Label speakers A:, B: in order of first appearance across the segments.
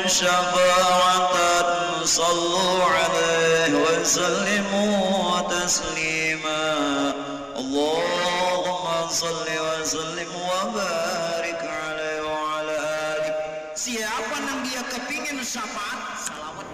A: شفاعة صلوا عليه وسلموا تسليما اللهم صل وسلم وبارك عليه وعلى آله. Siapa yang dia kepingin syafaat salawat.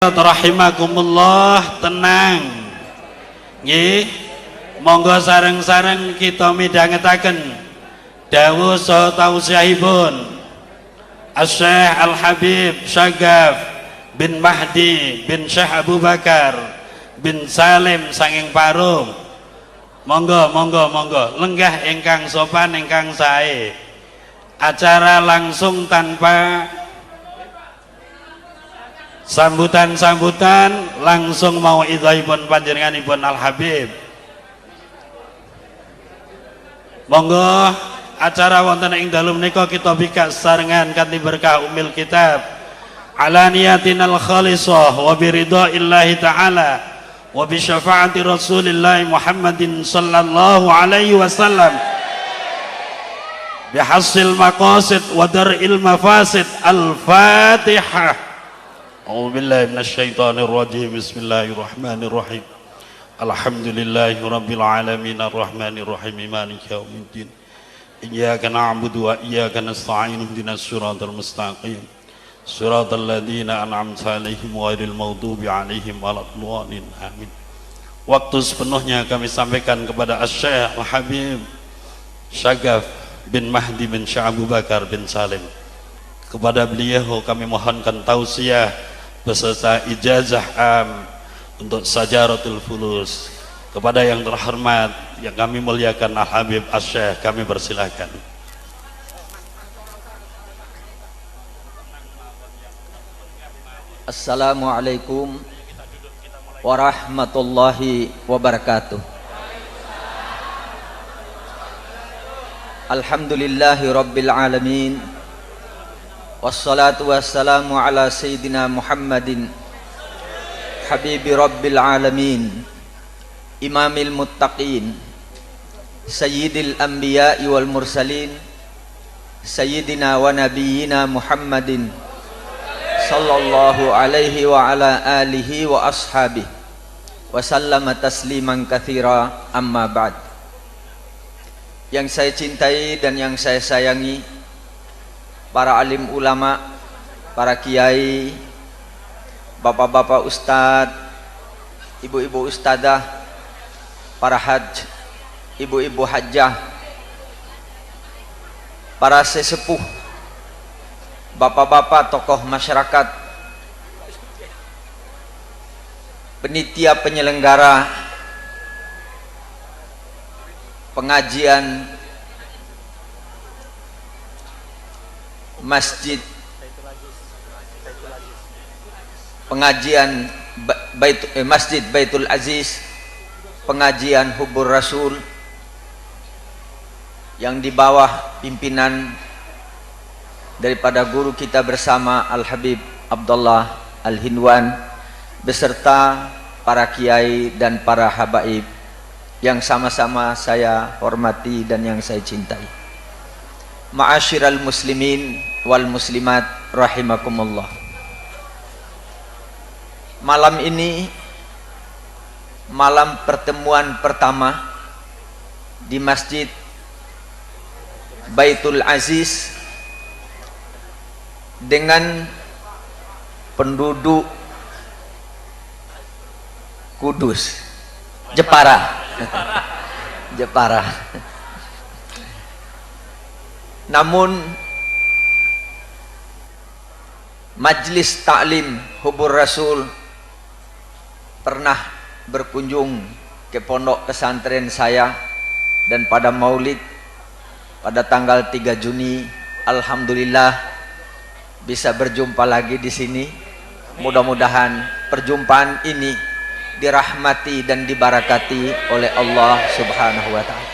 B: Rahimakumullah, tenang nggih, monggo sareng-sareng kita midhangetaken dawuh saha tausiahipun Asy-Syaikh Al-Habib Syagaf bin Mahdi bin Syekh Abu Bakar bin Salim sanging Parung Monggo, monggo, monggo. Lenggah ingkang sopan, ingkang sae. Acara langsung tanpa sambutan-sambutan, langsung mau idhaipun panjenenganipun Al Habib. Monggo acara wonten ing dalu menika kita bika sarengan kanthi berkah umil kitab ala niyatinal khalisah wa biridaillahi ta'ala wa bi syafaati Rasulillah Muhammadin sallallahu alaihi wasallam bihasil maqasid wa dar'il mafasid. Al-Fatihah. A'udzu billahi minasyaitonir rajim. Bismillahirrahmanirrahim. Alhamdulillahi rabbil alamin arrahmanir rahim maliki yaumiddin. Iyyaka na'budu wa iyyaka nasta'in ihdinas siratal mustaqim. Siratal ladzina an'amta 'alaihim ghairil maghdubi 'alaihim waladdallin. Amin. Waktu sepenuhnya kami sampaikan kepada Asy-Syaikh Al-Habib Syagaf bin Mahdi bin Syekh Abu Bakar bin Salim. Kepada beliau kami mohonkan tausiah beserta ijazah am untuk Sajaratul Fulus. Kepada yang terhormat yang kami muliakan Al-Habib Asy-Syaikh, kami persilakan.
C: Assalamualaikum warahmatullahi wabarakatuh. Alhamdulillahi rabbil alamin. Wassalatu wassalamu ala sayyidina Muhammadin habibi rabbil alamin, imamil muttaqin, sayyidil anbiya'i wal mursalin, sayyidina wa nabiyyina Muhammadin sallallahu alaihi wa ala alihi wa ashabihi wa sallama tasliman katsira, amma ba'd. Yang saya cintai dan yang saya sayangi, para alim ulama, para kiai, bapak-bapak ustadz, ibu-ibu ustadzah, para haj, ibu-ibu hajjah, para sesepuh, bapak-bapak tokoh masyarakat, penitia penyelenggara pengajian masjid, pengajian Masjid Baitul Aziz, pengajian Hubur Rasul yang di bawah pimpinan daripada guru kita bersama Al-Habib Abdullah Al-Hinwan beserta para kiai dan para habaib yang sama-sama saya hormati dan yang saya cintai. Ma'asyiral muslimin wal muslimat rahimakumullah. Malam ini malam pertemuan pertama di Masjid Baitul Aziz dengan penduduk Kudus, Jepara. Jepara. Namun Majlis Ta'lim Hubur Rasul pernah berkunjung ke pondok pesantren saya, dan pada Maulid pada tanggal 3 Juni alhamdulillah bisa berjumpa lagi di sini. Mudah-mudahan perjumpaan ini dirahmati dan dibarakati oleh Allah Subhanahu wa taala.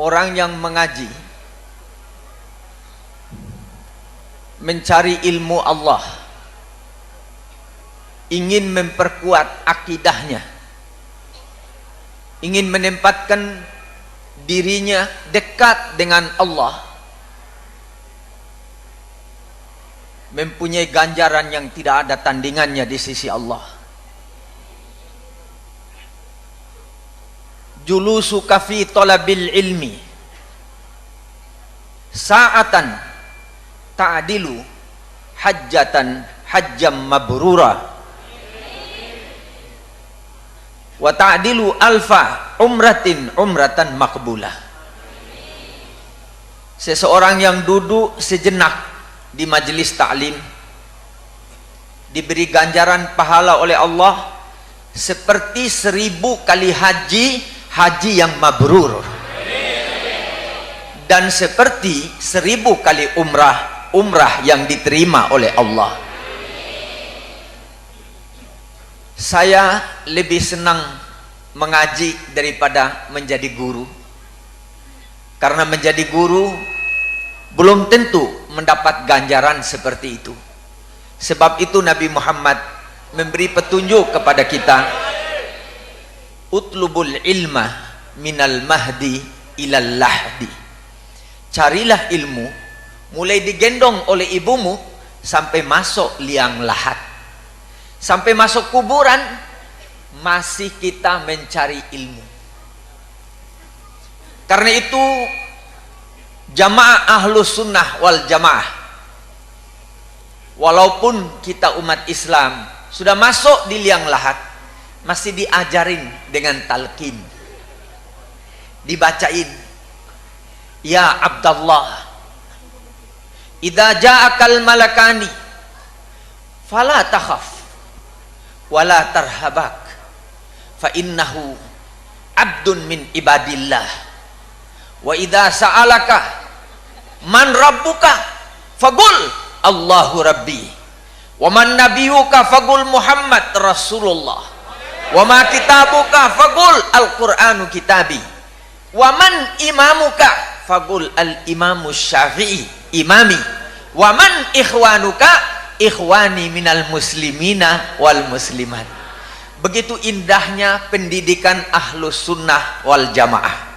C: Orang yang mengaji, mencari ilmu Allah, ingin memperkuat akidahnya, ingin menempatkan dirinya dekat dengan Allah, mempunyai ganjaran yang tidak ada tandingannya di sisi Allah. Julusuka fi talabil ilmi sa'atan ta'dilu hajjatan hajjam mabrura wa ta'dilu alfa umratin umratan makbulah. Seseorang yang duduk sejenak di majelis ta'lim diberi ganjaran pahala oleh Allah seperti 1000 kali haji yang mabrur, dan seperti 1000 kali umrah yang diterima oleh Allah. Saya lebih senang mengaji daripada menjadi guru, karena menjadi guru belum tentu mendapat ganjaran seperti itu. Sebab itu Nabi Muhammad memberi petunjuk kepada kita, utlubul ilma minal mahdi ilal lahdi. Carilah ilmu mulai digendong oleh ibumu sampai masuk liang lahat, sampai masuk kuburan masih kita mencari ilmu. Karena itu jamaah ahlus sunnah wal jamaah, walaupun kita umat Islam sudah masuk di liang lahat, masih diajarin dengan talqin, dibacain, ya Abdallah, idza ja'akal malakani fala takhaf wala tarhabak fa innahu abdun min ibadillah, wa idza sa'alaka man rabbuka faqul Allahu rabbi, wa man nabiyuka faqul Muhammad Rasulullah, wa ma kitabuka faqul Al-Qur'anu kitabi, wa man imamuka faqul al-imamu Syafi'i imami, wa man ikhwanuka ikhwani minal muslimina wal muslimat. Begitu indahnya pendidikan ahlus sunnah wal jamaah.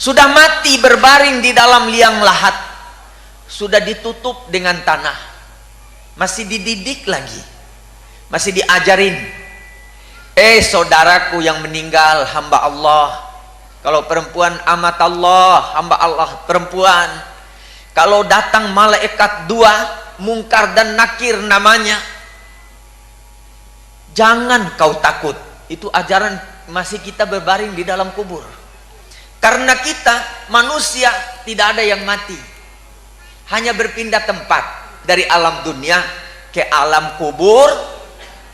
C: Sudah mati berbaring di dalam liang lahat, sudah ditutup dengan tanah, masih dididik lagi, masih diajarin. Saudaraku yang meninggal, hamba Allah. Kalau perempuan amat Allah, hamba Allah perempuan. Kalau datang malaikat 2, Mungkar dan Nakir namanya, jangan kau takut. Itu ajaran masih kita berbaring di dalam kubur. Karena kita manusia tidak ada yang mati, hanya berpindah tempat dari alam dunia ke alam kubur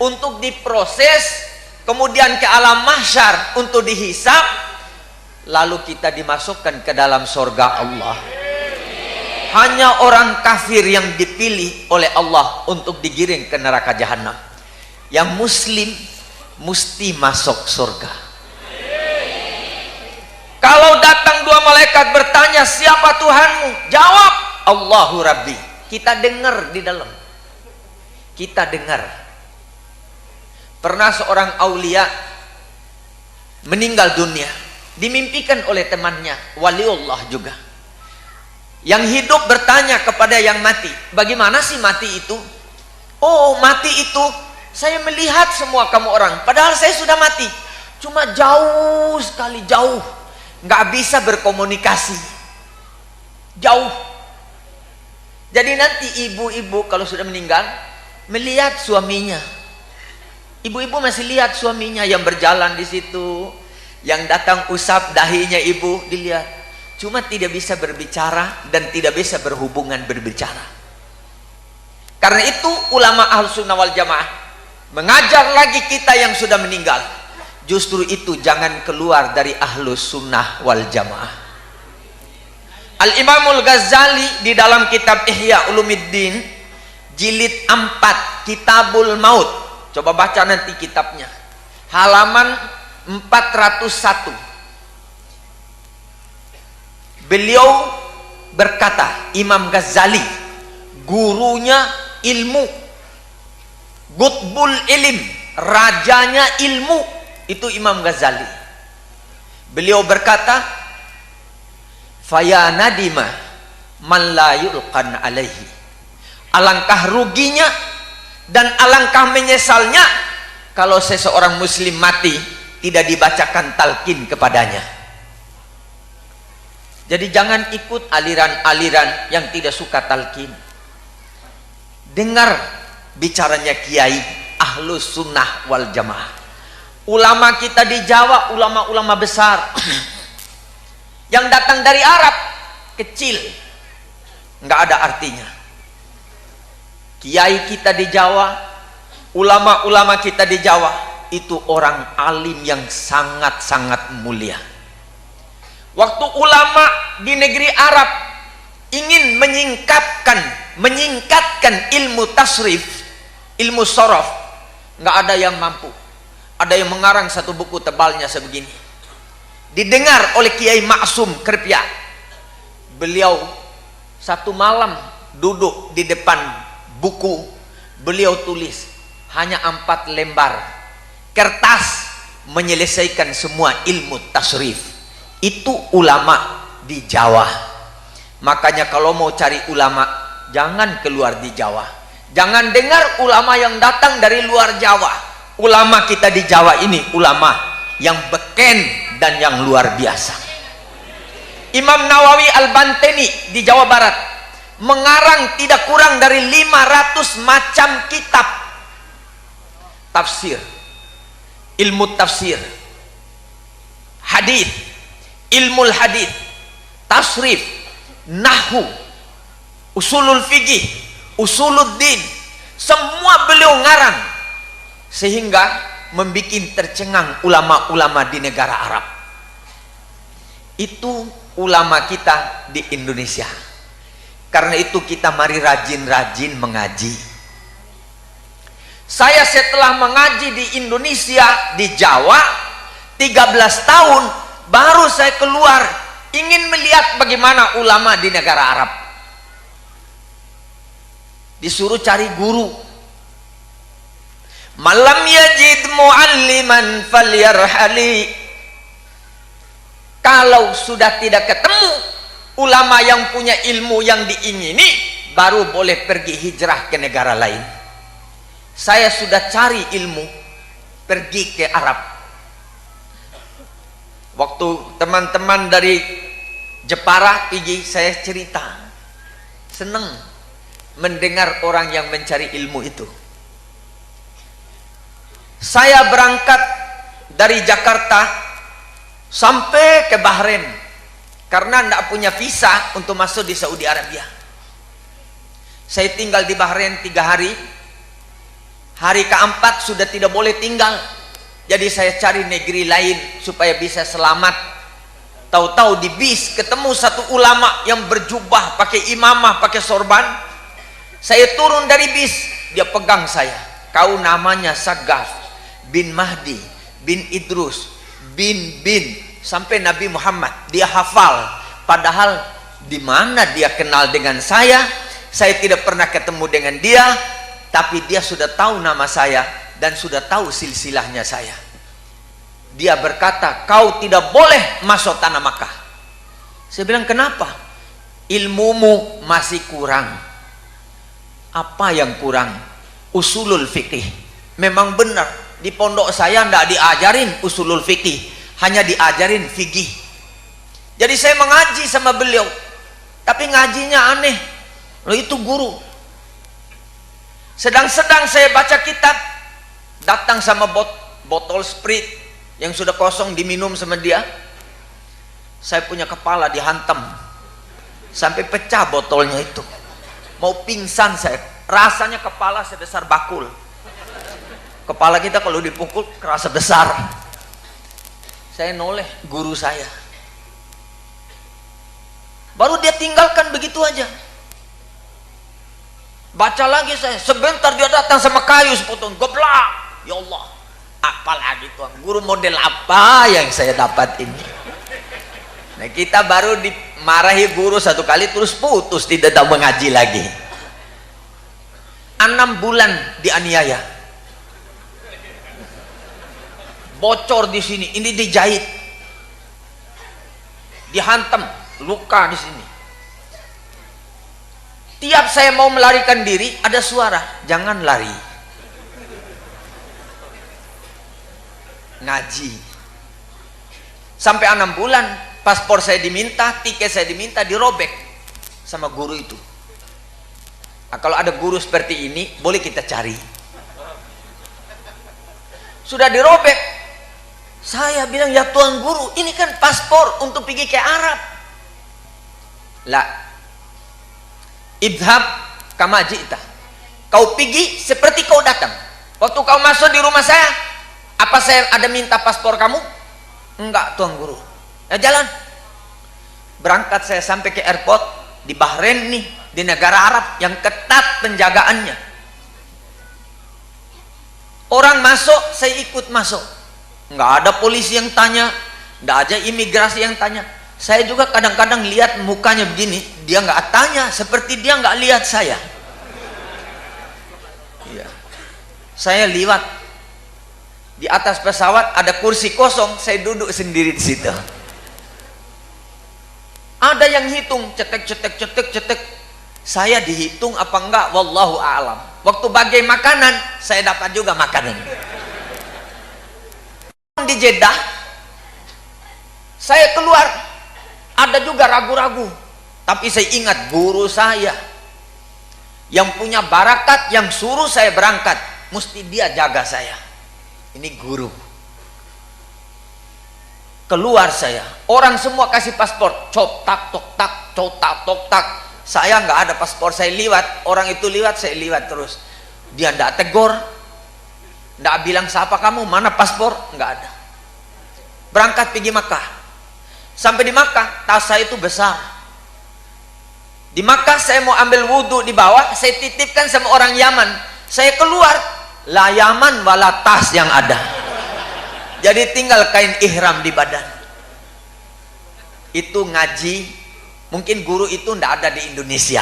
C: untuk diproses, kemudian ke alam mahsyar untuk dihisab, lalu kita dimasukkan ke dalam surga Allah. Hanya orang kafir yang dipilih oleh Allah untuk digiring ke neraka jahanam. Yang muslim mesti masuk surga. Kalau datang 2 malaikat bertanya, siapa Tuhanmu? Jawab, Allahu Rabbi. Kita dengar di dalam, kita dengar. Pernah seorang aulia meninggal dunia, dimimpikan oleh temannya, waliullah juga. Yang hidup bertanya kepada yang mati, bagaimana sih mati itu? Oh, mati itu saya melihat semua kamu orang, padahal saya sudah mati, cuma jauh sekali, jauh, nggak bisa berkomunikasi, jauh. Jadi nanti ibu-ibu kalau sudah meninggal melihat suaminya, ibu-ibu masih lihat suaminya yang berjalan di situ, yang datang usap dahinya ibu dilihat, cuma tidak bisa berbicara dan tidak bisa berhubungan berbicara. Karena itu ulama Ahlussunnah wal Jamaah mengajar lagi kita yang sudah meninggal, justru itu jangan keluar dari Ahlussunnah wal Jamaah. Al-Imamul Ghazali di dalam kitab Ihya Ulumuddin jilid 4 Kitabul Maut, coba baca nanti kitabnya, halaman 401. Beliau berkata, Imam Ghazali, gurunya ilmu, Qutbul Ilm, rajanya ilmu, itu Imam Ghazali. Beliau berkata, faya nadima man la yulqan alaihi, alangkah ruginya dan alangkah menyesalnya kalau seseorang muslim mati tidak dibacakan talqin kepadanya. Jadi jangan ikut aliran-aliran yang tidak suka talqin. Dengar bicaranya kiai Ahlus Sunnah wal Jamaah. Ulama kita di Jawa, ulama-ulama besar yang datang dari Arab, kecil, nggak ada artinya. kiai kita di Jawa, ulama-ulama kita di Jawa, itu orang alim yang sangat-sangat mulia. Waktu ulama di negeri Arab ingin menyingkatkan ilmu tasrif, ilmu sorof, nggak ada yang mampu. Ada yang mengarang satu buku tebalnya sebegini, didengar oleh Kiai Maksum Kerpia. Beliau satu malam duduk di depan buku, beliau tulis hanya 4 lembar kertas menyelesaikan semua ilmu tasrif. Itu ulama di Jawa. Makanya kalau mau cari ulama, jangan keluar di Jawa, jangan dengar ulama yang datang dari luar Jawa. Ulama kita di Jawa ini ulama yang beken dan yang luar biasa. Imam Nawawi Al-Banteni di Jawa Barat mengarang tidak kurang dari 500 macam kitab tafsir, ilmu tafsir, hadis, ilmu hadis, tasrif, nahwu, usulul fikih, usuluddin, semua beliau ngarang, sehingga membuat tercengang ulama-ulama di negara Arab. Itu ulama kita di Indonesia. Karena itu kita mari rajin-rajin mengaji. Saya setelah mengaji di Indonesia, di Jawa 13 tahun, baru saya keluar ingin melihat bagaimana ulama di negara Arab. Disuruh cari guru. Malam yajid mualliman falyarhali. Kalau sudah tidak ketemu ulama yang punya ilmu yang diingini, baru boleh pergi hijrah ke negara lain. Saya sudah cari ilmu, pergi ke Arab. Waktu teman-teman dari Jepara pergi, saya cerita, senang mendengar orang yang mencari ilmu itu. Saya berangkat dari Jakarta sampai ke Bahrain karena tidak punya visa untuk masuk di Saudi Arabia. Saya tinggal di Bahrain 3 hari. Hari keempat sudah tidak boleh tinggal. Jadi saya cari negeri lain supaya bisa selamat. Tahu-tahu di bis ketemu satu ulama yang berjubah, pakai imamah, pakai sorban. Saya turun dari bis, dia pegang saya. Kau namanya Sagaf bin Mahdi bin Idrus bin sampai Nabi Muhammad dia hafal. Padahal di mana dia kenal dengan saya? Saya tidak pernah ketemu dengan dia, tapi dia sudah tahu nama saya dan sudah tahu silsilahnya saya. Dia berkata, kau tidak boleh masuk tanah Makkah. Saya bilang, kenapa? Ilmumu masih kurang. Apa yang kurang? Usulul fikih. Memang benar, di pondok saya tidak diajarin usulul fikih, hanya diajarin fikih. Jadi saya mengaji sama beliau, tapi ngajinya aneh. Loh, itu guru. Sedang-sedang saya baca kitab, datang sama botol Sprite yang sudah kosong diminum sama dia. Saya punya kepala dihantam sampai pecah botolnya itu. Mau pingsan saya. Rasanya kepala sebesar bakul. Kepala kita kalau dipukul kerasa besar. Saya noleh guru saya. Baru dia tinggalkan begitu aja. Baca lagi saya. Sebentar dia datang sama kayu sepotong. Goblok. Ya Allah. Apalagi tuan. Guru model apa yang saya dapat ini? Nah, kita baru dimarahi guru satu kali terus putus, tidak tahu mengaji lagi. 6 bulan dianiaya. Bocor di sini, ini dijahit. Dihantam, luka di sini. Tiap saya mau melarikan diri, ada suara, jangan lari. Ngaji. Sampai 6 bulan, paspor saya diminta, tiket saya diminta, dirobek sama guru itu. Nah, kalau ada guru seperti ini, boleh kita cari. Sudah dirobek. Saya bilang, ya tuan guru, ini kan paspor untuk pergi ke Arab. Lah, idhab kama ji'ta. Kau pergi seperti kau datang. Waktu kau masuk di rumah saya, apa saya ada minta paspor kamu? Enggak, Tuan Guru. Ya jalan. Berangkat saya sampai ke airport di Bahrain nih, di negara Arab yang ketat penjagaannya. Orang masuk, saya ikut masuk. Enggak ada polisi yang tanya, enggak ada imigrasi yang tanya. Saya juga kadang-kadang lihat mukanya begini, dia enggak tanya, seperti dia enggak lihat saya. Iya. Saya liwat di atas pesawat, ada kursi kosong, saya duduk sendiri di situ. Ada yang hitung, cetek. Saya dihitung apa enggak, wallahu a'lam. Waktu bagai makanan, saya dapat juga makanan. Di Jeddah, saya keluar, ada juga ragu-ragu. Tapi saya ingat guru saya yang punya barakat, yang suruh saya berangkat, mesti dia jaga saya. Ini guru. Keluar saya, orang semua kasih paspor, cop tak tok tak, cop tak tok tak. Saya nggak ada paspor, saya liwat, orang itu liwat, saya liwat terus. Dia nggak tegur, nggak bilang siapa kamu, mana paspor, nggak ada. Berangkat pergi Makkah. Sampai di Makkah, tas saya itu besar. Di Makkah saya mau ambil wudhu di bawah, saya titipkan sama orang Yaman. Saya keluar, la Yaman wala tas yang ada. Jadi tinggal kain ihram di badan. Itu ngaji. Mungkin guru itu ndak ada di Indonesia.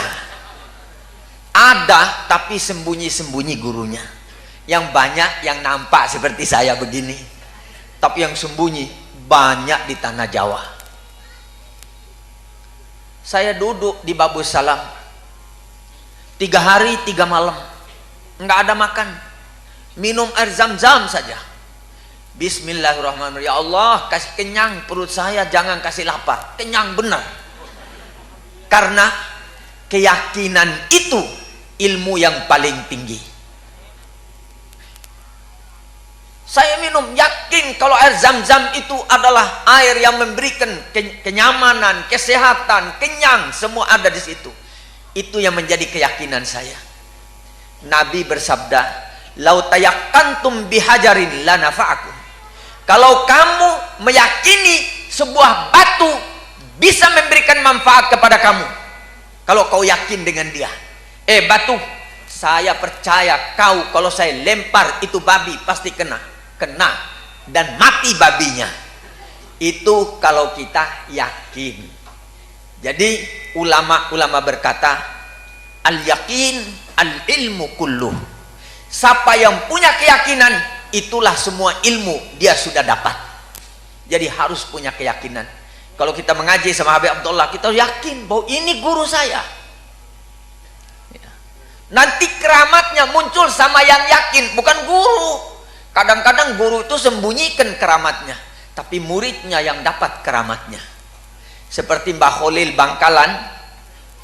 C: Ada, tapi sembunyi-sembunyi gurunya. Yang banyak yang nampak seperti saya begini, tapi yang sembunyi banyak di tanah Jawa. Saya duduk di Babus Salam 3 hari 3 malam, nggak ada makan, minum air zam-zam saja. Bismillahirrahmanirrahim. Ya Allah, kasih kenyang perut saya, jangan kasih lapar. Kenyang benar. Karena keyakinan itu ilmu yang paling tinggi. Saya minum, yakin kalau air zam-zam itu adalah air yang memberikan kenyamanan, kesehatan, kenyang, semua ada di situ. Itu yang menjadi keyakinan saya. Nabi bersabda, "Lau tayakkantum bihajarin la nafa'akum." Kalau kamu meyakini sebuah batu bisa memberikan manfaat kepada kamu, kalau kau yakin dengan dia, batu, saya percaya kau kalau saya lempar itu babi pasti kena dan mati babinya. Itu kalau kita yakin. Jadi ulama-ulama berkata, al yakin al ilmu kulluh. Siapa yang punya keyakinan, itulah semua ilmu dia sudah dapat. Jadi harus punya keyakinan. Kalau kita mengaji sama Habib Abdullah, kita yakin bahwa ini guru saya. Nanti keramatnya muncul sama yang yakin, bukan guru. Kadang-kadang guru itu sembunyikan keramatnya, tapi muridnya yang dapat keramatnya. Seperti Mbah Khalil Bangkalan,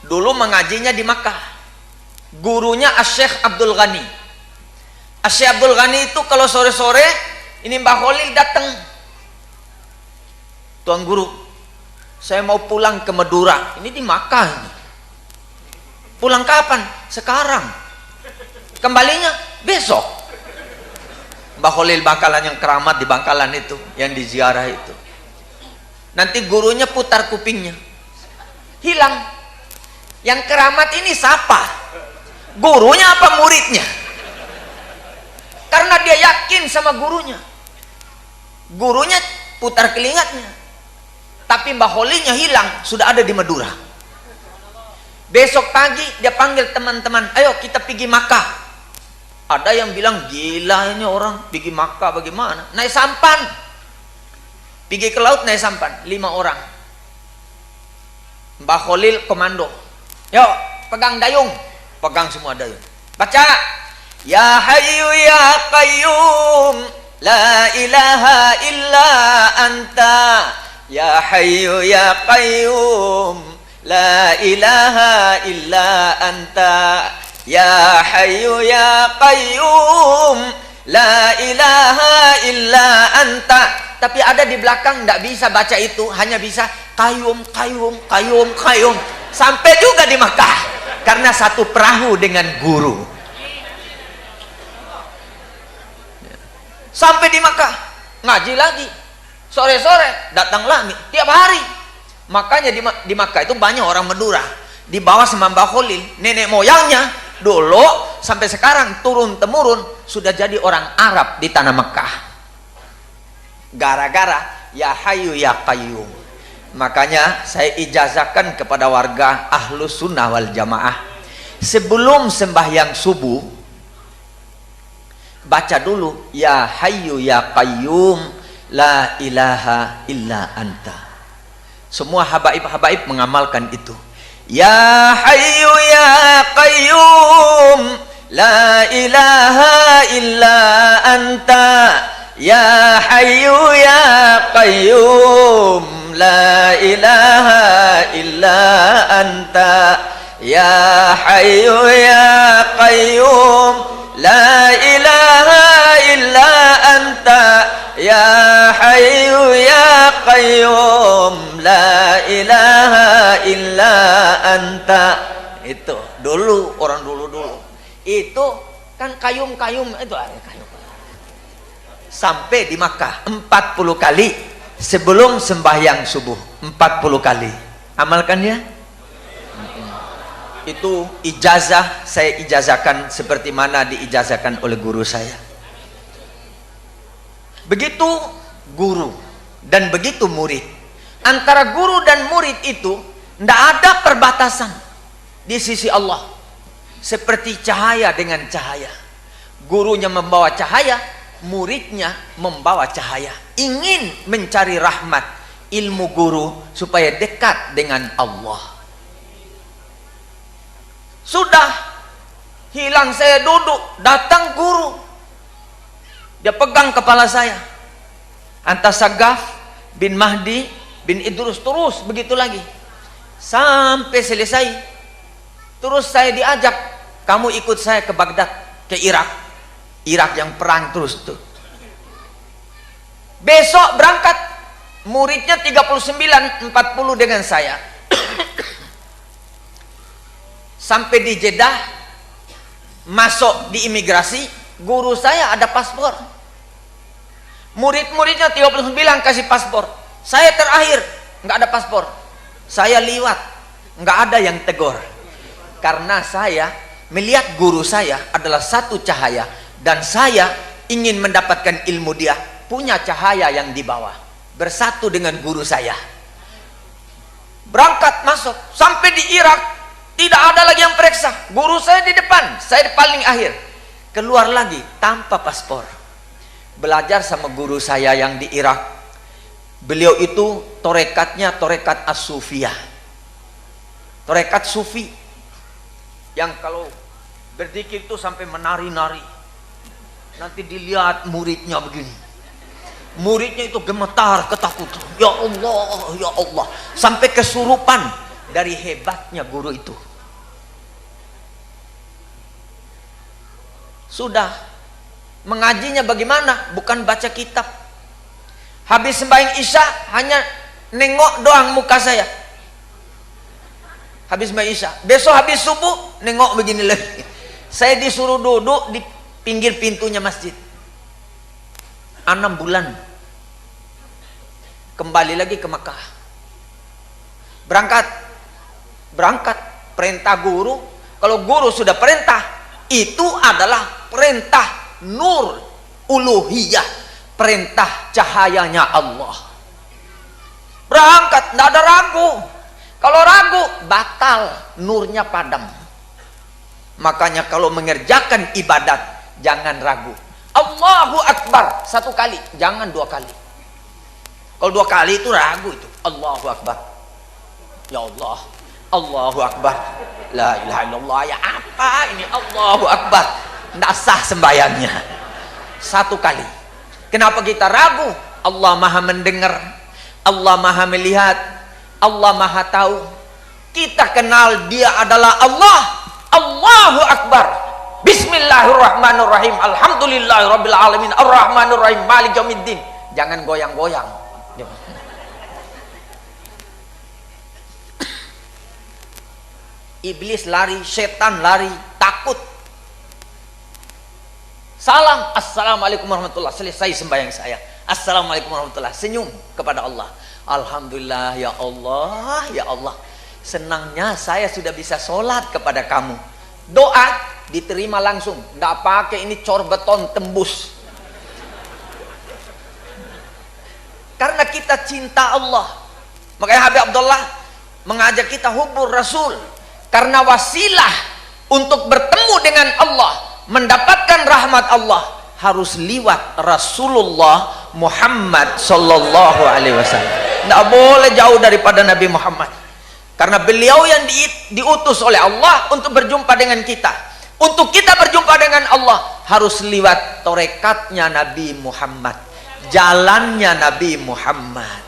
C: dulu mengajinya di Makkah. Gurunya Asy-Syaikh Abdul Ghani. Asy-Syaikh Abdul Ghani itu kalau sore-sore, ini Mbah Khalil datang. Tuan Guru, saya mau pulang ke Madura. Ini di Makkah ini. Pulang kapan? Sekarang. Kembalinya besok. Mbah Khalil Bangkalan yang keramat di Bangkalan itu, yang di ziarah itu. Nanti gurunya putar kupingnya, hilang. Yang keramat ini siapa? Gurunya apa muridnya? Karena dia yakin sama gurunya. Gurunya putar kelingatnya, tapi Mbah Khalilnya hilang, sudah ada di Madura. Besok pagi dia panggil teman-teman, ayo kita pergi Makkah. Ada yang bilang, gila ini orang pergi Makkah bagaimana? Naik sampan, pergi ke laut naik sampan, 5 orang. Mbah Khalil komando, yuk pegang dayung, pegang semua dayung, baca ya hayyu ya qayyum la ilaha illa anta, ya hayyu ya qayyum la ilaha illa anta, ya hayyu ya qayyum la ilaha illa anta. Tapi ada di belakang tidak bisa baca itu, hanya bisa qayyum qayyum qayyum qayyum. Sampai juga di Makkah karena satu perahu dengan guru. Sampai di Makkah ngaji lagi, sore-sore datang lagi tiap hari. Makanya di Makkah itu banyak orang Madura, dibawa sama Mbah Khalil, nenek moyangnya dulu sampai sekarang turun temurun sudah jadi orang Arab di tanah Makkah, gara-gara ya Hayyu ya Qayyum. Makanya saya ijazahkan kepada warga Ahlus Sunnah wal Jamaah, sebelum sembahyang subuh baca dulu ya Hayyu ya Qayyum la ilaha illa anta. Semua habaib-habaib mengamalkan itu. Ya Hayyu ya Qayyum la ilaha illa anta. Ya Hayyu ya Qayyum la ilaha illa anta. Ya Hayyu ya Qayyum la ilaha illa anta. Ya Hayyu ya Qayyum la ilaha illa anta. Itu dulu, orang dulu itu kan kayum itu ada kayum. Sampai di Makkah 40 kali sebelum sembahyang subuh, 40 kali. Amalkan ya. Itu ijazah, saya ijazahkan seperti mana diijazahkan oleh guru saya. Begitu guru dan begitu murid. Antara guru dan murid itu tidak ada perbatasan di sisi Allah. Seperti cahaya dengan cahaya. Gurunya membawa cahaya, muridnya membawa cahaya. Ingin mencari rahmat ilmu guru supaya dekat dengan Allah. Sudah hilang saya duduk, datang guru. Dia pegang kepala saya. Antasagaf bin Mahdi bin Idrus, terus begitu lagi. Sampai selesai. Terus saya diajak, kamu ikut saya ke Baghdad, ke Irak. Irak yang perang terus tuh. Besok berangkat. Muridnya 39, 40 dengan saya. Sampai di Jeddah, masuk di imigrasi, guru saya ada paspor. Murid-muridnya 39 kasih paspor. Saya terakhir nggak ada paspor. Saya liwat, nggak ada yang tegur. Karena saya melihat guru saya adalah satu cahaya dan saya ingin mendapatkan ilmu dia, punya cahaya yang di bawah, bersatu dengan guru saya. Berangkat masuk sampai di Irak, tidak ada lagi yang periksa. Guru saya di depan, saya di paling akhir. Keluar lagi tanpa paspor. Belajar sama guru saya yang di Irak. Beliau itu torekatnya torekat as-sufiyah, torekat sufi, yang kalau berzikir itu sampai menari-nari. Nanti dilihat muridnya begini, muridnya itu gemetar ketakutan, ya Allah ya Allah, sampai kesurupan dari hebatnya guru itu. Sudah mengajinya bagaimana? Bukan baca kitab. Habis sembahyang Isya hanya nengok doang muka saya. Habis sembahyang Isya. Besok habis subuh nengok begini lagi. Saya disuruh duduk di pinggir pintunya masjid 6 bulan. Kembali lagi ke Makkah. Berangkat perintah guru. Kalau guru sudah perintah, itu adalah perintah nur uluhiyah, perintah cahayanya Allah. Berangkat, tidak ada ragu. Kalau ragu, batal, nurnya padam. Makanya kalau mengerjakan ibadat, jangan ragu. Allahu Akbar 1 kali, jangan 2 kali. Kalau 2 kali itu ragu itu. Allahu Akbar, ya Allah, Allahu Akbar, la ilaha illallah, ya apa ini Allahu Akbar, tidak sah sembayangnya. 1 kali. Kenapa kita ragu? Allah maha mendengar, Allah maha melihat, Allah maha tahu. Kita kenal dia adalah Allah. Allahu Akbar, Bismillahirrahmanirrahim, Alhamdulillahirabbil alamin, Arrahmanirrahim, Maliki yaumiddin. Jangan goyang-goyang. Iblis lari, setan lari, takut. Salam, assalamualaikum warahmatullah. Selesai sembahyang saya. Assalamualaikum warahmatullah. Senyum kepada Allah. Alhamdulillah ya Allah, ya Allah. Senangnya saya sudah bisa sholat kepada kamu. Doa diterima langsung. Nggak pakai ini cor beton tembus. Karena kita cinta Allah. Makanya Habib Abdullah mengajak kita hubur Rasul. Karena wasilah untuk bertemu dengan Allah, mendapatkan rahmat Allah, harus liwat Rasulullah Muhammad sallallahu alaihi wasallam. Tidak boleh jauh daripada Nabi Muhammad, karena beliau yang diutus oleh Allah untuk berjumpa dengan kita. Untuk kita berjumpa dengan Allah harus liwat torekatnya Nabi Muhammad, jalannya Nabi Muhammad.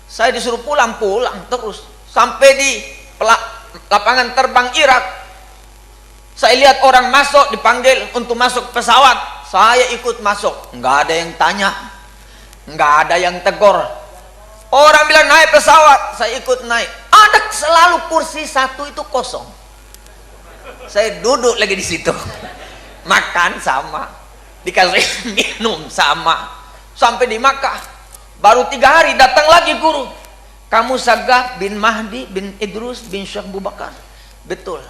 C: Saya disuruh pulang terus sampai di lapangan terbang Irak. Saya lihat orang masuk, dipanggil untuk masuk pesawat, saya ikut masuk. Nggak ada yang tanya, nggak ada yang tegur. Orang bilang naik pesawat, saya ikut naik. Ada selalu kursi satu itu kosong. Saya duduk lagi di situ. Makan sama, dikasih minum sama. Sampai di Makkah, baru 3 hari datang lagi guru. Kamu Sagaf bin Mahdi bin Idrus bin Syekh Abu Bakar. Betul.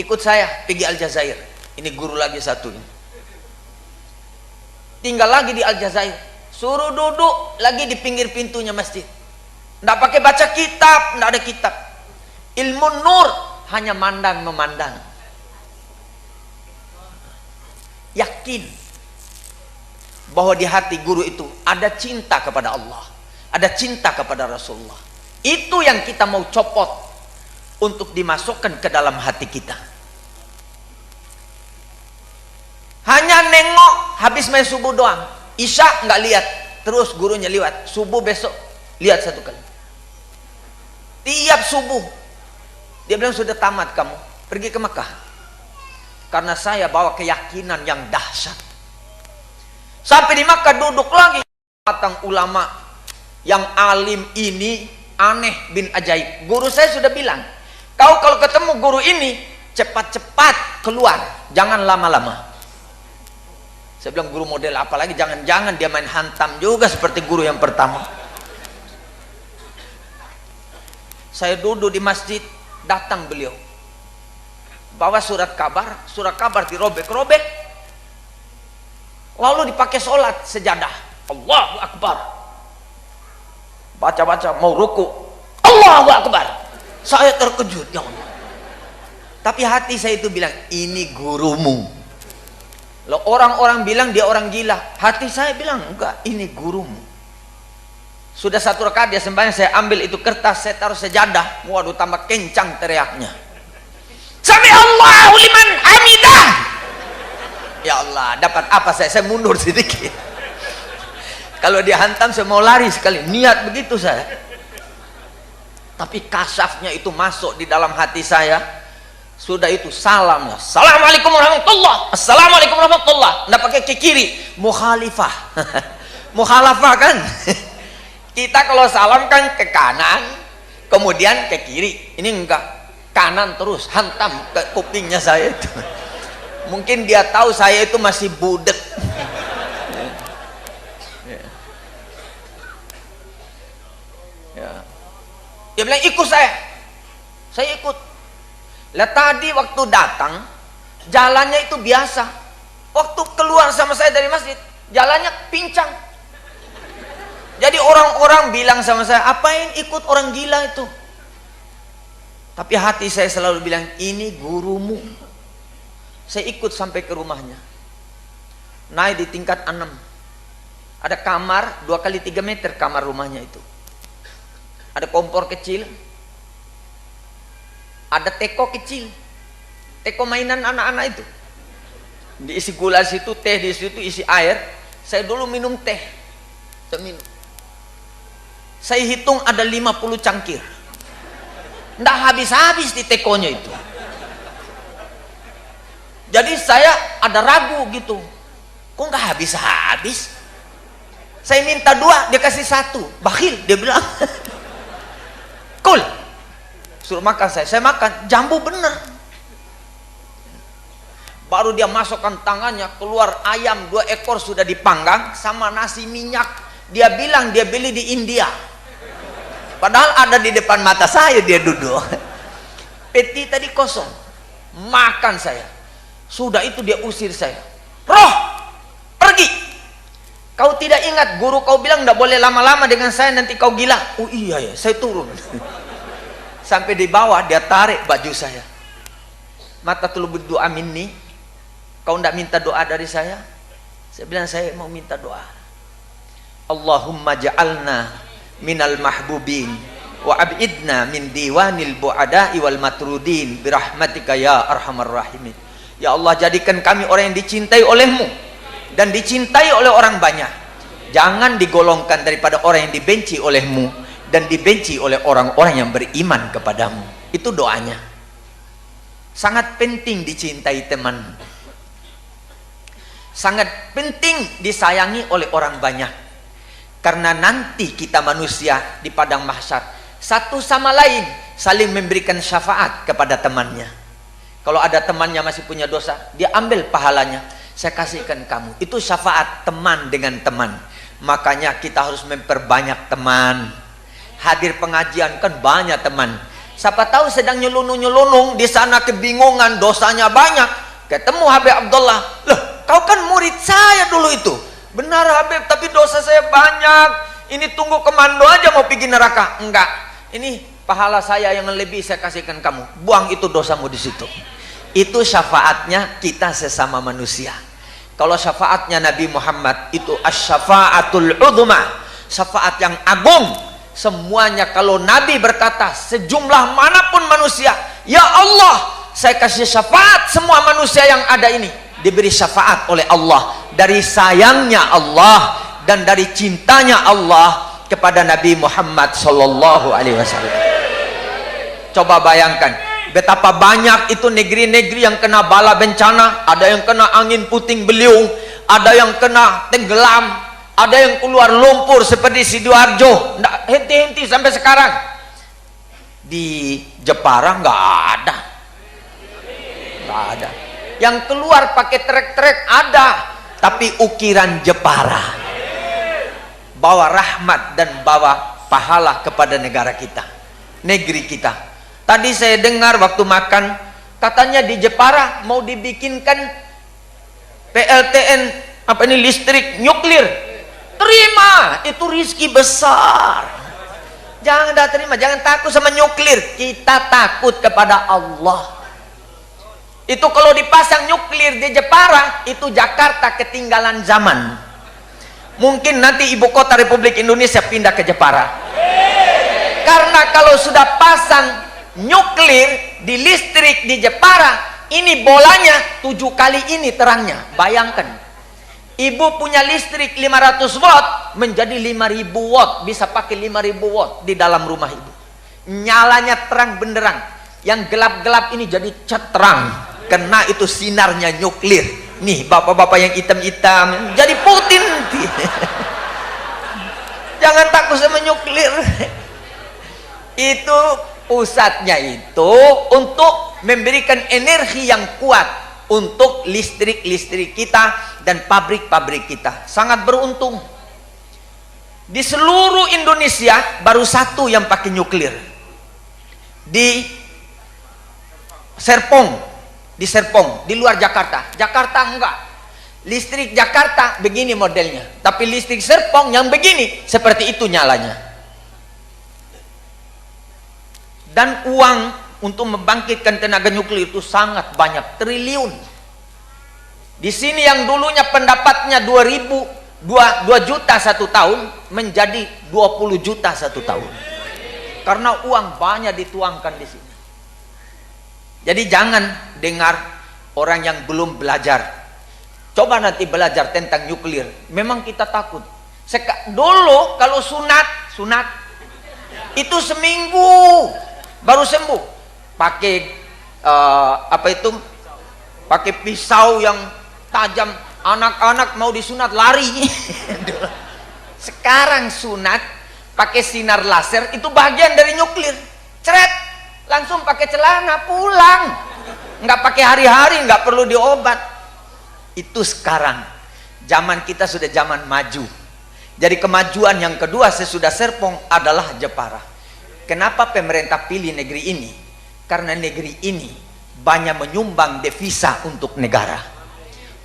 C: Ikut saya pergi Aljazair. Ini guru lagi satu ini. Tinggal lagi di Aljazair. Suruh duduk lagi di pinggir pintunya masjid. Nggak pakai baca kitab, nggak ada kitab. Ilmu nur, hanya mandang memandang. Yakin bahwa di hati guru itu ada cinta kepada Allah, ada cinta kepada Rasulullah. Itu yang kita mau copot untuk dimasukkan ke dalam hati kita. Hanya nengok habis main subuh doang, isya nggak lihat, terus gurunya liwat. Subuh besok lihat 1 kali. Tiap subuh dia bilang sudah tamat kamu, pergi ke Mekah. Karena saya bawa keyakinan yang dahsyat. Sampai di Makkah duduk lagi, datang ulama yang alim ini, aneh bin ajaib. Guru saya sudah bilang, kau kalau ketemu guru ini cepat-cepat keluar, jangan lama-lama. Saya bilang guru model apa lagi, jangan-jangan dia main hantam juga seperti guru yang pertama. Saya duduk di masjid, datang beliau bawa surat kabar dirobek-robek, lalu dipakai sholat sejadah. Allahu Akbar, baca-baca mau ruku, Allahu Akbar. Saya terkejut, ya Allah. Tapi hati saya itu bilang, ini gurumu. Loh, orang-orang bilang dia orang gila, hati saya bilang enggak, ini gurumu. Sudah 1 rakaat dia sembahyang, saya ambil itu kertas, saya taruh sejadah. Waduh, tambah kencang teriaknya. Sami Allahu liman hamidah. Ya Allah, dapat apa saya? Saya mundur sedikit. Kalau dia hantam saya mau lari sekali, niat begitu saya. Tapi kasafnya itu masuk di dalam hati saya. Sudah itu salamnya, Assalamualaikum warahmatullah, Assalamualaikum warahmatullah. Nggak pakai ke kiri, mukhalifah. Mukhalafah kan. Kita kalau salam kan ke kanan, kemudian ke kiri. Ini enggak, kanan terus, hantam ke kupingnya saya itu. Mungkin dia tahu saya itu masih budek. Dia bilang ikut saya ikut. Lah tadi waktu datang jalannya itu biasa, waktu keluar sama saya dari masjid jalannya pincang. Jadi orang-orang bilang sama saya, apain ikut orang gila itu? Tapi hati saya selalu bilang, ini gurumu. Saya ikut sampai ke rumahnya, naik di tingkat 6. Ada kamar 2 kali 3 meter kamar rumahnya itu. Ada kompor kecil, ada teko kecil, teko mainan anak-anak itu. Diisi gula situ, teh di situ, isi air. Saya dulu minum teh, saya minum. Saya hitung ada 50 cangkir. Nggak habis-habis di tekonya itu. Jadi saya ada ragu gitu, kok nggak habis-habis? Saya minta 2, dia kasih 1. Bakhil, dia bilang. Kul, suruh makan saya makan, jambu bener. Baru dia masukkan tangannya, keluar ayam 2 ekor sudah dipanggang sama nasi minyak. Dia bilang dia beli di India. Padahal ada di depan mata saya dia duduk. Peti tadi kosong. Makan saya. Sudah itu dia usir saya. Roh, pergi. Kau tidak ingat guru kau bilang tidak boleh lama-lama dengan saya, nanti kau gila. Oh iya ya, saya turun. Sampai di bawah dia tarik baju saya. Mata tulu berdoa minni. Kau tidak minta doa dari saya? Saya bilang saya mau minta doa. Allahumma ja'alna minal mahbubin wa abidna min diwanil bu'ada'i wal matrudin birahmatika ya arhamar rahimin. Ya Allah, jadikan kami orang yang dicintai olehmu dan dicintai oleh orang banyak. Jangan digolongkan daripada orang yang dibenci olehmu dan dibenci oleh orang-orang yang beriman kepadamu. Itu doanya. Sangat penting dicintai teman. Sangat penting disayangi oleh orang banyak. Karena nanti kita manusia di padang mahsyar satu sama lain saling memberikan syafaat kepada temannya. Kalau ada temannya masih punya dosa, dia ambil pahalanya, saya kasihkan kamu. Itu syafaat teman dengan teman. Makanya kita harus memperbanyak teman. Hadir pengajian kan banyak teman. Siapa tahu sedang nyelunung-nyelunung di sana kebingungan, dosanya banyak. Ketemu Habib Abdullah, loh kau kan murid saya dulu itu. Benar Habib, tapi dosa saya banyak. Ini tunggu komando aja mau pergi neraka. Enggak, ini pahala saya yang lebih saya kasihkan kamu. Buang itu dosamu di situ. Itu syafaatnya kita sesama manusia. Kalau syafaatnya Nabi Muhammad itu asy-syafaatul udhma, syafaat yang agung. Semuanya kalau Nabi berkata sejumlah manapun manusia, ya Allah, saya kasih syafaat semua manusia yang ada ini, diberi syafaat oleh Allah dari sayangnya Allah dan dari cintanya Allah kepada Nabi Muhammad sallallahu alaihi wasallam. Coba bayangkan betapa banyak itu negeri-negeri yang kena bala bencana. Ada yang kena angin puting beliung, ada yang kena tenggelam, ada yang keluar lumpur seperti Sidoarjo, nggak henti-henti sampai sekarang. Di Jepara nggak ada. Yang keluar pakai trek-trek ada, tapi ukiran Jepara. Bawa rahmat dan bawa pahala kepada negara kita, negeri kita. Tadi saya dengar waktu makan, katanya di Jepara mau dibikinkan PLTN, apa ini, listrik nuklir. Terima, itu rizki besar. Jangan dah terima, jangan takut sama nuklir. Kita takut kepada Allah. Itu kalau dipasang nuklir di Jepara, itu Jakarta ketinggalan zaman. Mungkin nanti ibu kota Republik Indonesia pindah ke Jepara. Karena kalau sudah pasang nuklir di listrik di Jepara, ini bolanya 7 kali ini terangnya. Bayangkan, ibu punya listrik 500 watt menjadi 5.000 watt, bisa pakai 5.000 watt di dalam rumah ibu. Nyalanya terang benderang. Yang gelap-gelap ini jadi terang. Kena itu sinarnya nuklir. Nih bapak-bapak yang hitam-hitam jadi putih nanti. Jangan takut sama nuklir. Itu pusatnya itu untuk memberikan energi yang kuat untuk listrik-listrik kita dan pabrik-pabrik kita. Sangat beruntung. Di seluruh Indonesia baru 1 yang pakai nuklir. Di Serpong, di luar Jakarta. Jakarta enggak. Listrik Jakarta begini modelnya, tapi listrik Serpong yang begini, seperti itu nyalanya. Dan uang untuk membangkitkan tenaga nuklir itu sangat banyak, triliun. Di sini yang dulunya pendapatnya 2 juta 1 tahun menjadi 20 juta 1 tahun. Karena uang banyak dituangkan di sini. Jadi jangan dengar orang yang belum belajar. Coba nanti belajar tentang nuklir. Memang kita takut. Dulu kalau sunat itu seminggu baru sembuh. Pakai pakai pisau yang tajam. Anak-anak mau disunat lari. Sekarang sunat pakai sinar laser itu bagian dari nuklir. Ceret, langsung pakai celana pulang. nggak pakai hari-hari, nggak perlu diobat. Itu sekarang zaman kita sudah zaman maju. Jadi kemajuan yang kedua sesudah Serpong adalah Jepara. Kenapa pemerintah pilih negeri ini? Karena negeri ini banyak menyumbang devisa untuk negara.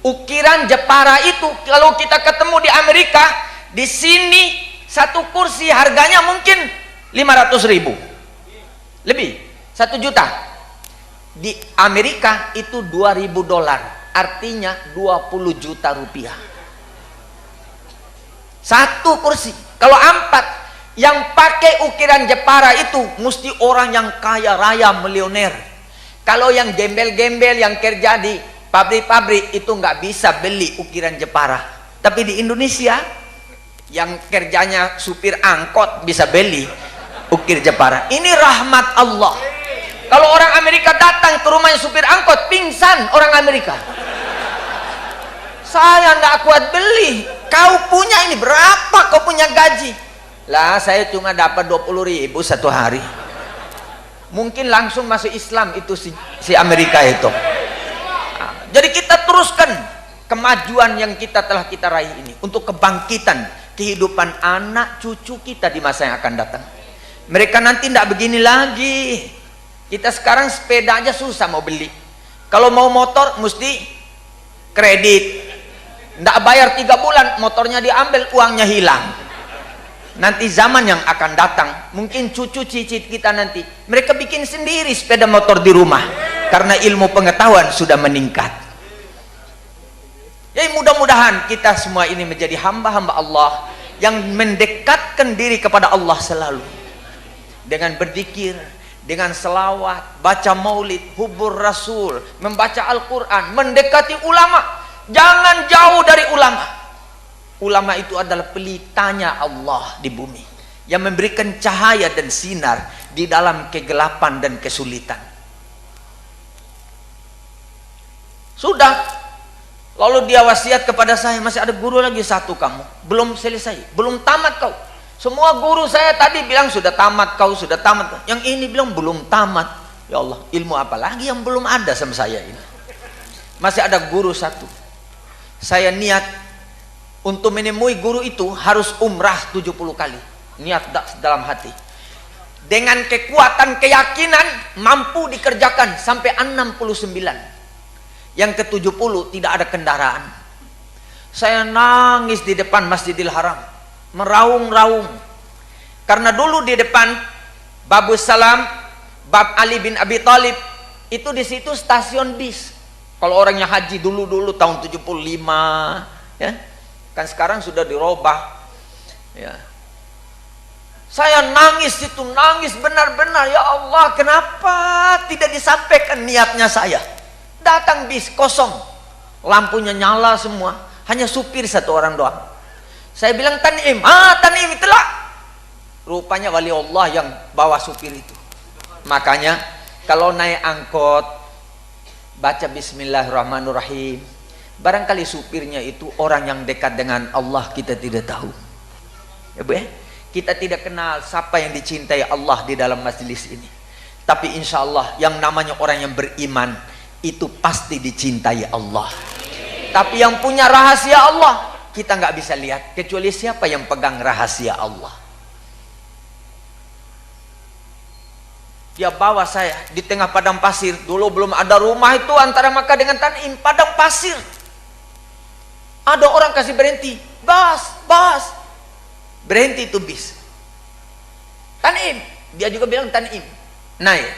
C: Ukiran Jepara itu kalau kita ketemu di Amerika, di sini satu kursi harganya mungkin 500.000 lebih, 1 juta. Di Amerika itu 2.000 dolar, artinya 20 juta rupiah. Satu kursi. Kalau 4 yang pakai ukiran Jepara itu mesti orang yang kaya raya, milioner. Kalau yang gembel-gembel yang kerja di pabrik-pabrik itu nggak bisa beli ukiran Jepara. Tapi di Indonesia yang kerjanya supir angkot bisa beli ukir Jepara. Ini rahmat Allah. Kalau orang Amerika datang ke rumahnya supir angkot, pingsan orang Amerika. Saya nggak kuat beli. Kau punya ini berapa? Kau punya gaji? Lah saya cuma dapat 20.000 satu hari. Mungkin langsung masuk Islam itu si Amerika itu. Nah, jadi kita teruskan kemajuan yang kita telah kita raih ini untuk kebangkitan kehidupan anak cucu kita di masa yang akan datang. Mereka nanti tidak begini lagi. Kita sekarang sepeda aja susah mau beli. Kalau mau motor mesti kredit. Tidak bayar 3 bulan motornya diambil, uangnya hilang. Nanti zaman yang akan datang mungkin cucu cicit kita nanti mereka bikin sendiri sepeda motor di rumah karena ilmu pengetahuan sudah meningkat. Jadi mudah-mudahan kita semua ini menjadi hamba-hamba Allah yang mendekatkan diri kepada Allah selalu dengan berzikir, dengan selawat, baca maulid, hubur rasul, membaca Al-Quran, mendekati ulama. Jangan jauh dari ulama. Ulama itu adalah pelitanya Allah di bumi yang memberikan cahaya dan sinar di dalam kegelapan dan kesulitan. Sudah. Lalu dia wasiat kepada saya, masih ada guru lagi satu kamu, belum selesai, belum tamat kau. Semua guru saya tadi bilang sudah tamat kau, sudah tamat kau. Yang ini bilang belum tamat. Ya Allah, ilmu apa lagi yang belum ada sama saya ini? Masih ada guru satu. Saya niat untuk menemui guru itu harus umrah 70 kali. Niat dalam hati. Dengan kekuatan keyakinan mampu dikerjakan sampai 69. Yang ke-70 tidak ada kendaraan. Saya nangis di depan Masjidil Haram, meraung-raung. Karena dulu di depan Babus Salam, Bab Ali bin Abi Thalib, itu di situ stasiun bis. Kalau orangnya haji dulu tahun 75, ya. Kan sekarang sudah dirubah. Ya. Saya nangis itu, nangis benar-benar, ya Allah, kenapa tidak disampaikan niatnya saya? Datang bis kosong, lampunya nyala semua, hanya supir satu orang doang. Saya bilang Tanim, Tanim itulah. Rupanya wali Allah yang bawa supir itu. Makanya kalau naik angkot baca Bismillahirrahmanirrahim. Barangkali supirnya itu orang yang dekat dengan Allah, kita tidak tahu. Ya Bu ya? Kita tidak kenal siapa yang dicintai Allah di dalam majelis ini. Tapi insya Allah yang namanya orang yang beriman itu pasti dicintai Allah. Tapi yang punya rahasia Allah kita nggak bisa lihat kecuali siapa yang pegang rahasia Allah. Dia bawa saya di tengah padang pasir. Dulu belum ada rumah itu antara Makkah dengan Tanim, padang pasir. Ada orang kasih berhenti, bas, berhenti itu bis. Tanim, dia juga bilang Tanim, naik.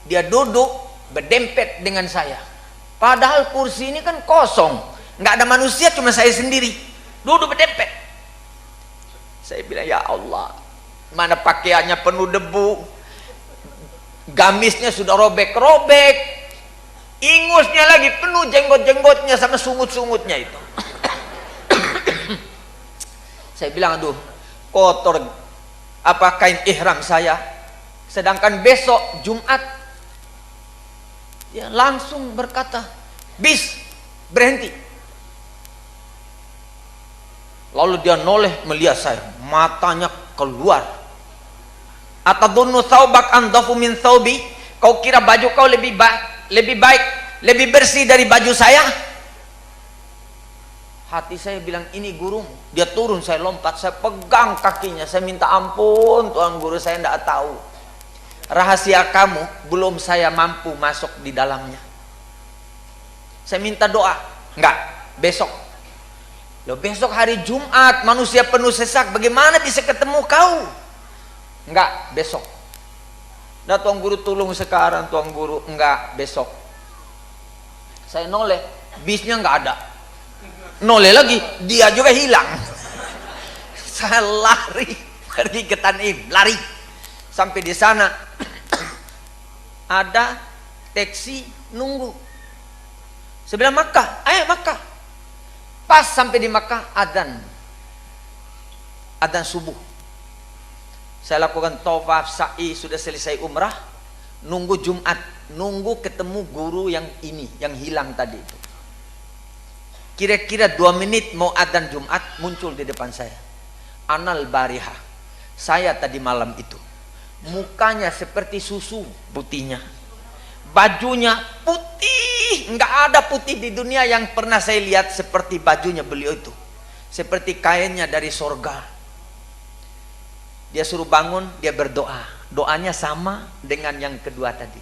C: Dia duduk berdempet dengan saya. Padahal kursi ini kan kosong, nggak ada manusia, cuma saya sendiri. Duduk berdempet. Saya bilang ya Allah, mana pakaiannya penuh debu. Gamisnya sudah robek-robek, ingusnya lagi penuh jenggot-jenggotnya sama sungut-sungutnya itu. Saya bilang aduh kotor apa kain ihram saya. Sedangkan besok Jumat dia langsung berkata bis berhenti. Lalu dia noleh melihat saya, matanya keluar. Atadunnu thawbak andafu min thawbi, kau kira baju kau lebih lebih baik, lebih bersih dari baju saya? Hati saya bilang, ini gurumu. Dia turun, saya lompat, saya pegang kakinya, saya minta ampun Tuan Guru, saya tidak tahu rahasia kamu, belum saya mampu masuk di dalamnya. Saya minta doa. Enggak, besok. Loh, besok hari Jumat, manusia penuh sesak, bagaimana bisa ketemu kau? Enggak, besok. Nah, Tuan Guru tolong sekarang, Tuan Guru. Enggak, besok. Saya noleh, bisnya enggak ada. Noleh lagi, dia juga hilang. Saya lari, pergi ke Tanim, lari. Sampai di sana ada taksi nunggu. Sebelah Makkah, ayo Makkah. Pas sampai di Makkah, adzan subuh. Saya lakukan tawaf, sa'i, sudah selesai umrah, nunggu Jumat, nunggu ketemu guru yang ini, yang hilang tadi itu. Kira-kira 2 menit mau adzan Jumat, muncul di depan saya. Anal barihah, saya tadi malam itu, mukanya seperti susu putihnya, bajunya putih, nggak ada putih di dunia yang pernah saya lihat seperti bajunya beliau itu, seperti kainnya dari sorga. Dia suruh bangun, dia berdoa, doanya sama dengan yang kedua tadi.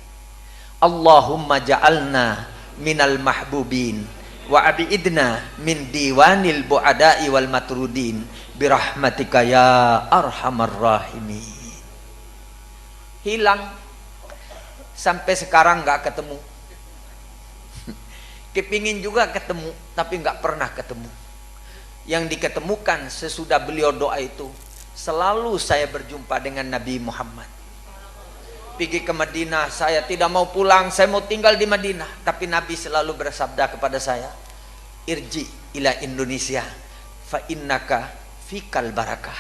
C: Allahumma ja'alna minal mahbubin wa abidna min diwanil bu'ada'i wal matrudin birahmatika ya arhamar rahimin. Hilang, sampai sekarang nggak ketemu. Kepingin juga ketemu, tapi nggak pernah ketemu. Yang diketemukan sesudah beliau doa itu, selalu saya berjumpa dengan Nabi Muhammad. Pergi ke Madinah, saya tidak mau pulang, saya mau tinggal di Madinah. Tapi Nabi selalu bersabda kepada saya, irji ila Indonesia, fa innaka fikal barakah.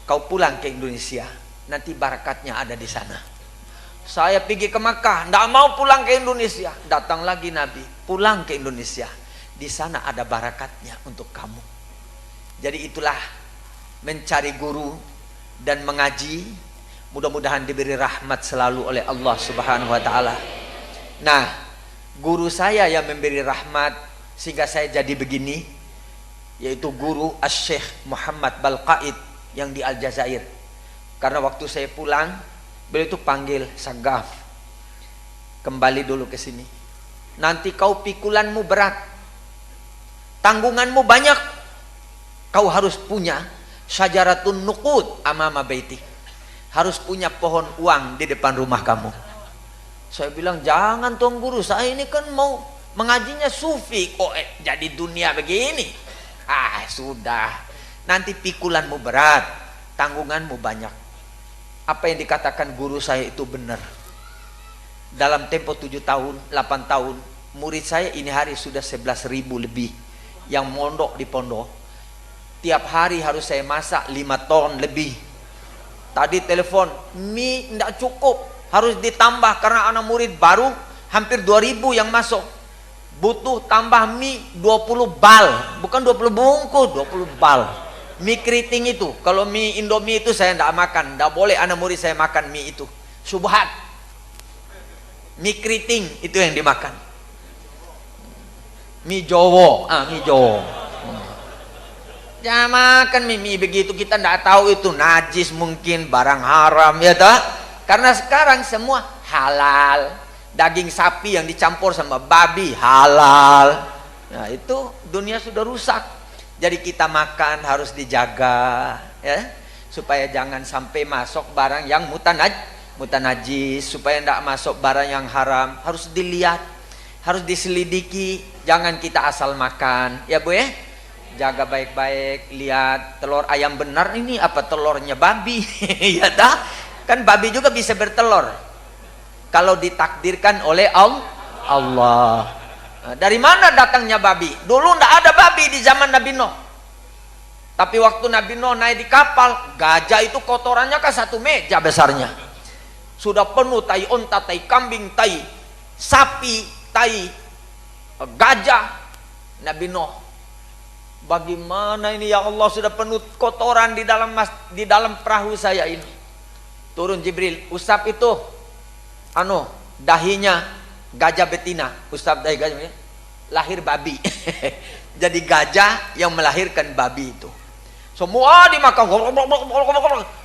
C: Kau pulang ke Indonesia, nanti barakatnya ada di sana. Saya pergi ke Makkah, tidak mau pulang ke Indonesia. Datang lagi Nabi, pulang ke Indonesia, di sana ada barakatnya untuk kamu. Jadi itulah mencari guru dan mengaji. Mudah-mudahan diberi rahmat selalu oleh Allah Subhanahu wa taala. Nah, guru saya yang memberi rahmat sehingga saya jadi begini, yaitu guru Asy-Syaikh Muhammad Balqaid yang di Aljazair. Karena waktu saya pulang, beliau itu panggil, Sagaf, kembali dulu ke sini. Nanti kau pikulanmu berat, tanggunganmu banyak, kau harus punya syajaratun nuqud amama baitik. Harus punya pohon uang di depan rumah kamu. Saya bilang, jangan Tuan Guru, saya ini kan mau mengajinya sufi, kok jadi dunia begini. Sudah, nanti pikulanmu berat, tanggunganmu banyak. Apa yang dikatakan guru saya itu benar. Dalam tempo 7 tahun, 8 tahun, murid saya ini hari sudah 11.000 lebih yang mondok di pondok. Tiap hari harus saya masak 5 ton lebih. Tadi telepon, mie tidak cukup, harus ditambah karena anak murid baru hampir 2.000 yang masuk. Butuh tambah mie 20 bal, bukan 20 bungkus, 20 bal. Mie keriting itu, kalau mie Indomie itu saya tidak makan, tidak boleh anak murid saya makan mie itu. Subhat. Mie keriting itu yang dimakan. Mie Jowo, mie Jowo. Jangan makan mie begitu, kita tidak tahu itu najis, mungkin barang haram, ya tak? Karena sekarang semua halal. Daging sapi yang dicampur sama babi halal. Nah, itu dunia sudah rusak. Jadi kita makan harus dijaga, ya, supaya jangan sampai masuk barang yang mutanajis, supaya tidak masuk barang yang haram. Harus dilihat, harus diselidiki. Jangan kita asal makan, ya Bu ya. Jaga baik-baik, lihat telur ayam benar ini apa telurnya babi. Ya dah, kan babi juga bisa bertelur kalau ditakdirkan oleh Allah. Nah, dari mana datangnya babi? Dulu tidak ada babi di zaman Nabi Nuh. Tapi waktu Nabi Nuh naik di kapal, gajah itu kotorannya kan 1 meja besarnya. Sudah penuh tai onta, tai kambing, tai sapi, tai gajah. Nabi Nuh, bagaimana ini ya Allah, sudah penuh kotoran di dalam perahu saya ini. Turun Jibril, usap itu dahinya gajah betina, Ustaz dari gajah lahir babi. Jadi gajah yang melahirkan babi itu. Semua dimakan,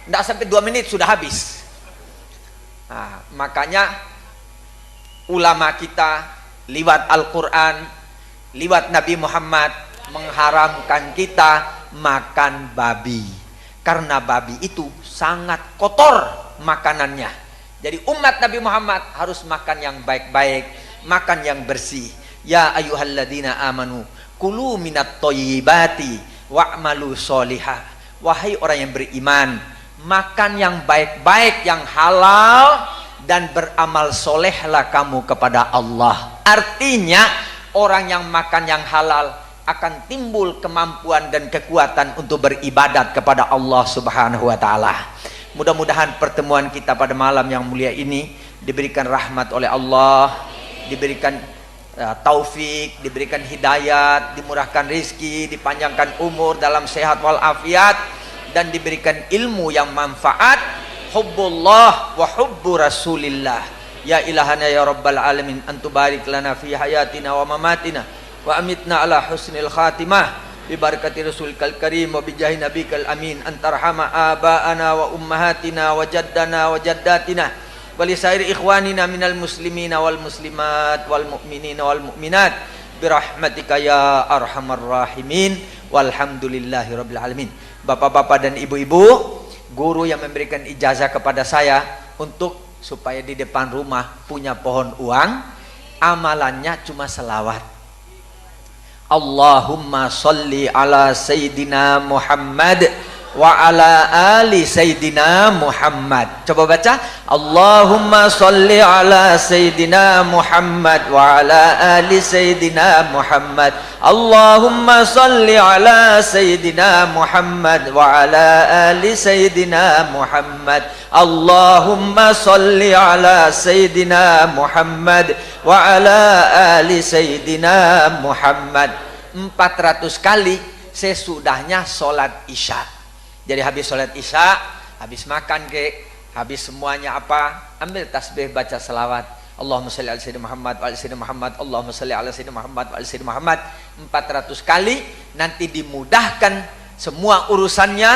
C: tidak sampai 2 menit sudah habis. Nah, makanya ulama kita lewat Al-Quran, lewat Nabi Muhammad mengharamkan kita makan babi, karena babi itu sangat kotor makanannya. Jadi umat Nabi Muhammad harus makan yang baik-baik, makan yang bersih. Ya ayyuhalladzina amanu kulu minat thayyibati wa'malu sholihah. Wahai orang yang beriman, makan yang baik-baik, yang halal, dan beramal solehlah kamu kepada Allah. Artinya orang yang makan yang halal akan timbul kemampuan dan kekuatan untuk beribadat kepada Allah Subhanahu wa taala. Mudah-mudahan pertemuan kita pada malam yang mulia ini diberikan rahmat oleh Allah, diberikan taufik, diberikan hidayat, dimurahkan rizki, dipanjangkan umur dalam sehat walafiat, dan diberikan ilmu yang manfaat. Hubbullah wa hubbu rasulillah. Ya ilahana ya rabbal alamin, antubarik lana fi hayatina wa mamatina wa amitna ala husnil khatimah bi barakati rasulikal karim wa bi jahi nabikal amin, antarhama abaana wa ummahatina wa jaddana wa jaddatina wa li sairi ikhwanina minal muslimina wal muslimat wal mu'minina wal mu'minat bi rahmatika ya arhamar rahimin walhamdulillahi rabbil alamin. Bapak-bapak dan ibu-ibu, guru yang memberikan ijazah kepada saya untuk supaya di depan rumah punya pohon uang, amalannya cuma selawat. Allahumma sholli ala Sayyidina Muhammad wa ala ali Sayyidina Muhammad. Coba baca. Allahumma sholli ala Sayyidina Muhammad wa ala ali Sayyidina Muhammad. Allahumma sholli ala Sayyidina Muhammad wa ala ali Sayyidina Muhammad. Allahumma sholli ala Sayyidina Muhammad wa ala ali Sayyidina Muhammad. 400 kali sesudahnya sholat isya. Jadi habis sholat isya, habis makan habis semuanya apa, ambil tasbih, baca selawat. Allahumma sholli ala Sayyidina Muhammad wa ala Sayyidina Muhammad. Allahumma sholli ala Sayyidina Muhammad wa ala Sayyidina Muhammad 400 kali. Nanti dimudahkan semua urusannya,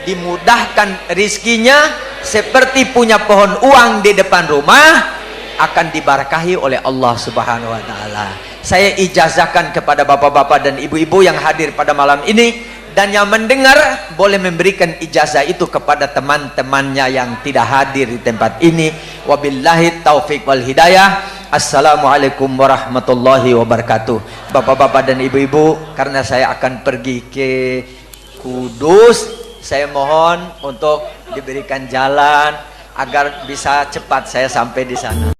C: dimudahkan rizkinya, seperti punya pohon uang di depan rumah, akan diberkahi oleh Allah Subhanahu wa taala. Saya ijazahkan kepada bapak-bapak dan ibu-ibu yang hadir pada malam ini, dan yang mendengar boleh memberikan ijazah itu kepada teman-temannya yang tidak hadir di tempat ini. Wabillahi taufik wal hidayah. Assalamualaikum warahmatullahi wabarakatuh. Bapak-bapak dan ibu-ibu, karena saya akan pergi ke Kudus, saya mohon untuk diberikan jalan agar bisa cepat saya sampai di sana.